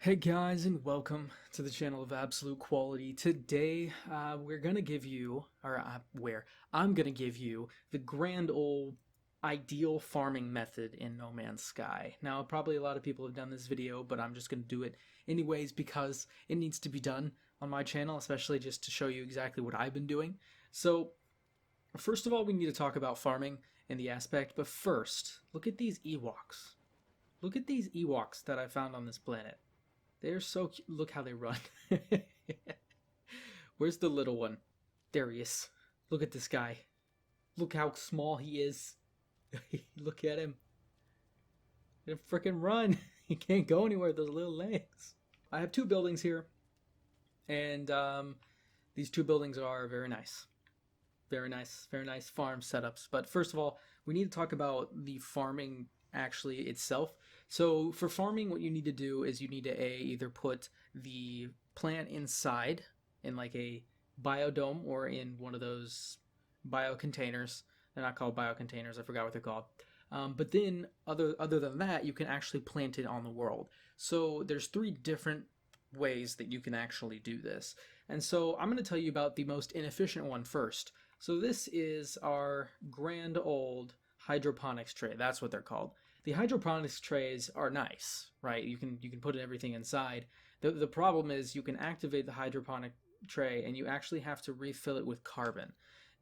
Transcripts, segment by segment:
Hey guys, and welcome to the channel of Absolute Quality. Today, we're gonna give you, I'm gonna give you the grand old ideal farming method in No Man's Sky. Now, probably a lot of people have done this video, but I'm just gonna do it anyways because it needs to be done on my channel, especially just to show you exactly what I've been doing. So, first of all, we need to talk about farming and the aspect, but first, look at these Ewoks. Look at these Ewoks that I found on this planet. They're so cute. Look how they run. Where's the little one? There he is. Look at this guy. Look how small he is. Look at him. He'll freaking run. He can't go anywhere with those little legs. I have two buildings here, and these two buildings are very nice. Very nice farm setups. But first of all, we need to talk about the farming actually itself. So for farming, what you need to do is you need to either put the plant inside in like a biodome or in one of those bio containers. They're not called bio containers. I forgot what they're called. But then other than that, you can actually plant it on the world. So there's three different ways that you can actually do this. And so I'm going to tell you about the most inefficient one first. So this is our grand old hydroponics tray. That's what they're called. The hydroponics trays are nice, right? You can put everything inside. The problem is you can activate the hydroponic tray and you actually have to refill it with carbon.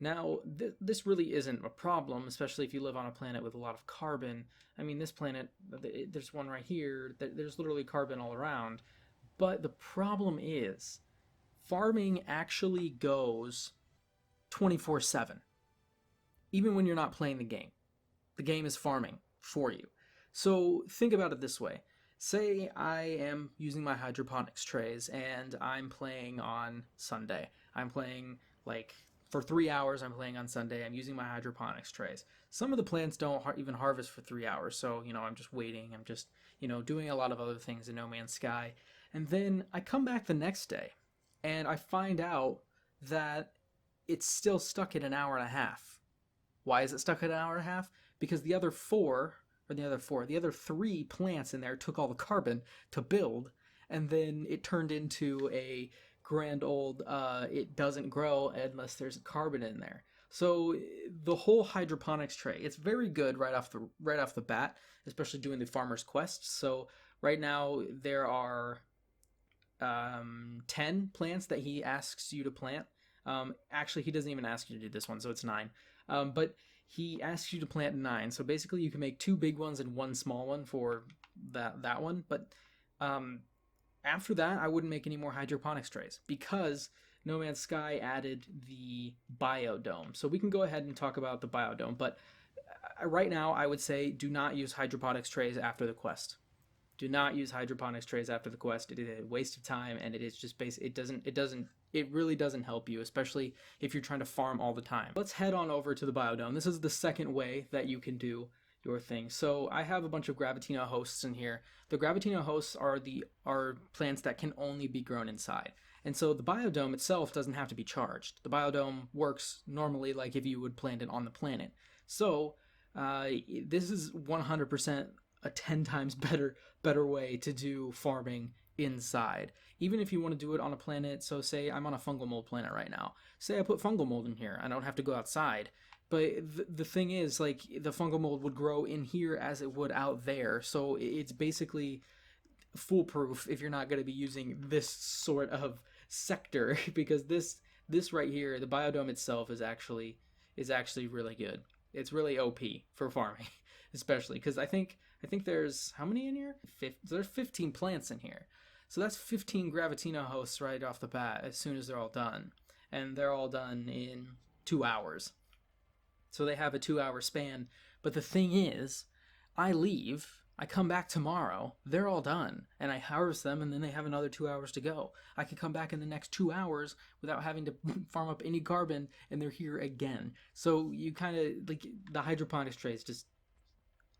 Now, this really isn't a problem, especially if you live on a planet with a lot of carbon. I mean, this planet, there's one right here, there's literally carbon all around. But the problem is, farming actually goes 24/7, even when you're not playing the game. The game is farming for you. So think about it this way. Say I am using my hydroponics trays and I'm playing on Sunday. I'm playing like for 3 hours. I'm playing on Sunday. I'm using my hydroponics trays. Some of the plants don't even harvest for 3 hours. So, I'm just waiting. I'm just, doing a lot of other things in No Man's Sky. And then I come back the next day and I find out that it's still stuck at an hour and a half. Why is it stuck at an hour and a half? Because the other three plants in there took all the carbon to build, and then it turned into a grand old, it doesn't grow unless there's carbon in there. So the whole hydroponics tray, it's very good right off the bat, especially doing the farmer's quests. So right now there are 10 plants that he asks you to plant. Actually, he doesn't even ask you to do this one, so it's 9. But he asks you to plant 9. So basically, you can make 2 big ones and 1 small one for that one. But after that, I wouldn't make any more hydroponics trays because No Man's Sky added the biodome. So we can go ahead and talk about the biodome. But right now, I would say do not use hydroponics trays after the quest. Do not use hydroponics trays after the quest. It is a waste of time, and it is just it really doesn't help you, especially if you're trying to farm all the time. Let's head on over to the biodome. This is the second way that you can do your thing. So I have a bunch of Gravitino hosts in here. The Gravitino hosts are plants that can only be grown inside. And so the biodome itself doesn't have to be charged. The biodome works normally like if you would plant it on the planet. So this is 100% a 10 times better way to do farming inside. Even if you want to do it on a planet, so say I'm on a fungal mold planet right now. Say I put fungal mold in here. I don't have to go outside. But the thing is, like, the fungal mold would grow in here as it would out there. So it's basically foolproof if you're not going to be using this sort of sector because this right here, the biodome itself is actually really good. It's really OP for farming, especially because I think there's how many in here? There's 15 plants in here. So that's 15 Gravitino hosts right off the bat as soon as they're all done. And they're all done in 2 hours. So they have a 2-hour span. But the thing is, I leave, I come back tomorrow, they're all done, and I harvest them, and then they have another 2 hours to go. I can come back in the next 2 hours without having to farm up any carbon, and they're here again. So you kind of, like, the hydroponics tray is just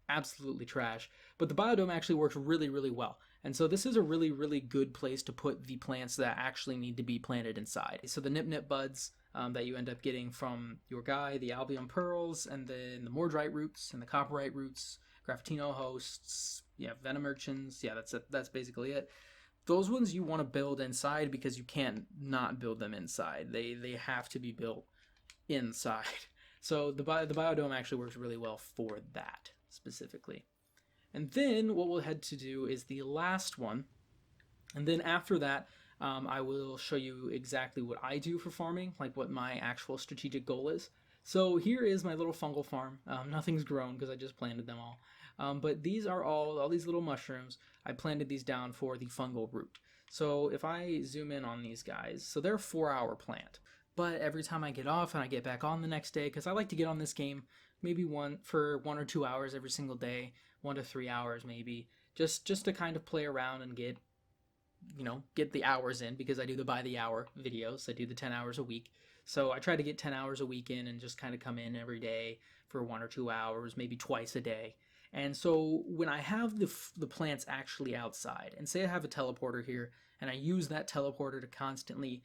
absolutely trash. But the biodome actually works really, really well. And so this is a really, really good place to put the plants that actually need to be planted inside. So the Nip Nip buds that you end up getting from your guy, the Albion Pearls, and then the Mordrite roots and the Copperite roots, Gravitino hosts, Venom Urchins. Yeah, that's basically it. those ones you want to build inside because you can't not build them inside. They have to be built inside. So the biodome actually works really well for that specifically. And then what we'll head to do is the last one. And then after that, I will show you exactly what I do for farming, like what my actual strategic goal is. So here is my little fungal farm. Nothing's grown because I just planted them all. But these are all these little mushrooms. I planted these down for the fungal root. So if I zoom in on these guys, so they're a 4-hour plant. But every time I get off and I get back on the next day, because I like to get on this game maybe for 1 or 2 hours every single day, 1 to 3 hours maybe, just to kind of play around and get the hours in, because I do the by the hour videos. I do the 10 hours a week. So I try to get 10 hours a week in and just kind of come in every day for 1 or 2 hours, maybe twice a day. And so when I have the plants actually outside, and say I have a teleporter here, and I use that teleporter to constantly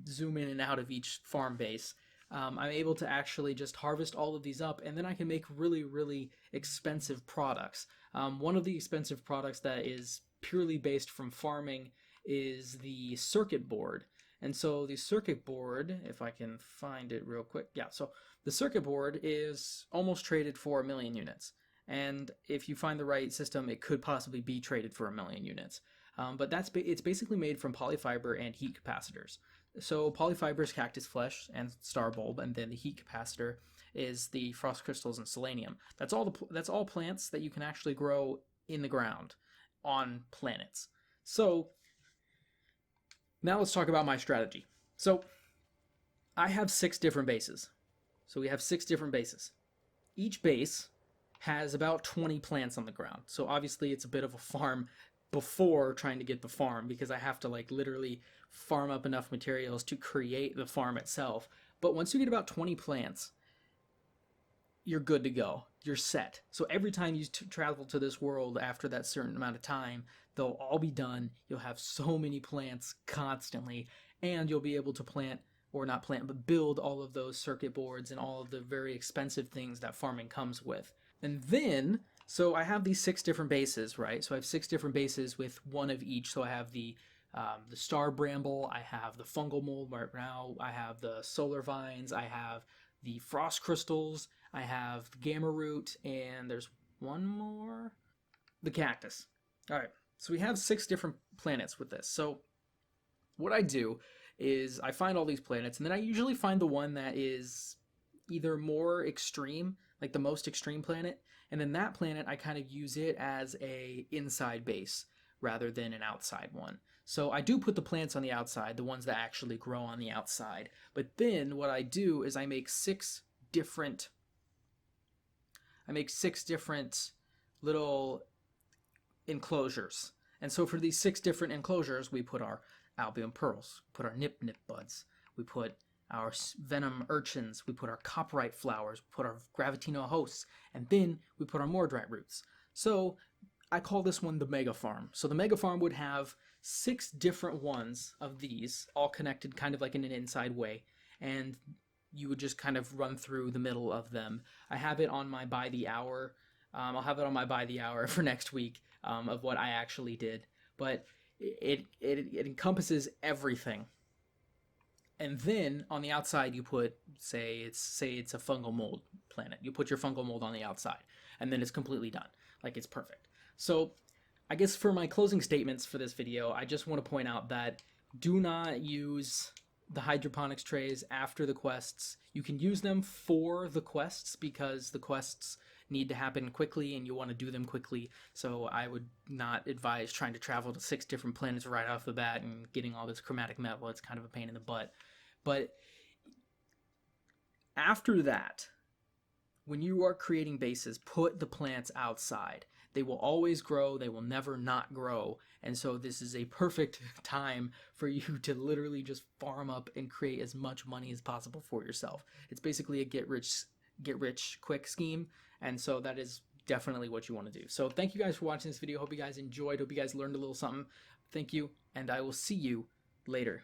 zoom in and out of each farm base, I'm able to actually just harvest all of these up, and then I can make really, really expensive products. One of the expensive products that is purely based from farming is the circuit board. And so the circuit board, if I can find it real quick, yeah, so the circuit board is almost traded for 1 million units. And if you find the right system, it could possibly be traded for 1 million units. But it's basically made from polyfiber and heat capacitors. So polyfiber is cactus flesh and star bulb, and then the heat capacitor is the frost crystals and selenium. That's all plants that you can actually grow in the ground on planets. So now let's talk about my strategy. So I have 6 different bases. So we have 6 different bases. Each base has about 20 plants on the ground. So obviously it's a bit of a farm before trying to get the farm, because I have to literally farm up enough materials to create the farm itself. But once you get about 20 plants, you're good to go. You're set. So every time you travel to this world after that certain amount of time, they'll all be done. You'll have so many plants constantly, and you'll be able to build all of those circuit boards and all of the very expensive things that farming comes with. And then, so I have these 6 different bases, right? So I have 6 different bases with one of each. So I have the star bramble, I have the fungal mold right now, I have the solar vines, I have the frost crystals, I have the gamma root, and there's one more, the cactus. All right, so we have 6 different planets with this. So what I do is I find all these planets, and then I usually find the one that is either more extreme, like the most extreme planet, and then that planet I kind of use it as a inside base rather than an outside one. So I do put the plants on the outside, the ones that actually grow on the outside. But then what I do is I make 6 different little enclosures. And so for these 6 different enclosures, we put our albion pearls, put our nip buds, we put our venom urchins, we put our copperite flowers, we put our gravitino hosts, and then we put our mordrite roots. So I call this one the mega farm. So the mega farm would have 6 different ones of these, all connected kind of like in an inside way, and you would just kind of run through the middle of them. I have it on my by the hour. I'll have it on my by the hour for next week of what I actually did, but it encompasses everything. And then on the outside you put, say it's a fungal mold planet. You put your fungal mold on the outside, and then it's completely done. Like, it's perfect. So I guess for my closing statements for this video, I just want to point out that do not use the hydroponics trays after the quests. You can use them for the quests because the quests need to happen quickly and you want to do them quickly. So I would not advise trying to travel to 6 different planets right off the bat and getting all this chromatic metal. It's kind of a pain in the butt. But after that, when you are creating bases, put the plants outside. They will always grow. They will never not grow. And so this is a perfect time for you to literally just farm up and create as much money as possible for yourself. It's basically a get rich quick scheme. And so that is definitely what you want to do. So thank you guys for watching this video. Hope you guys enjoyed. Hope you guys learned a little something. Thank you. And I will see you later.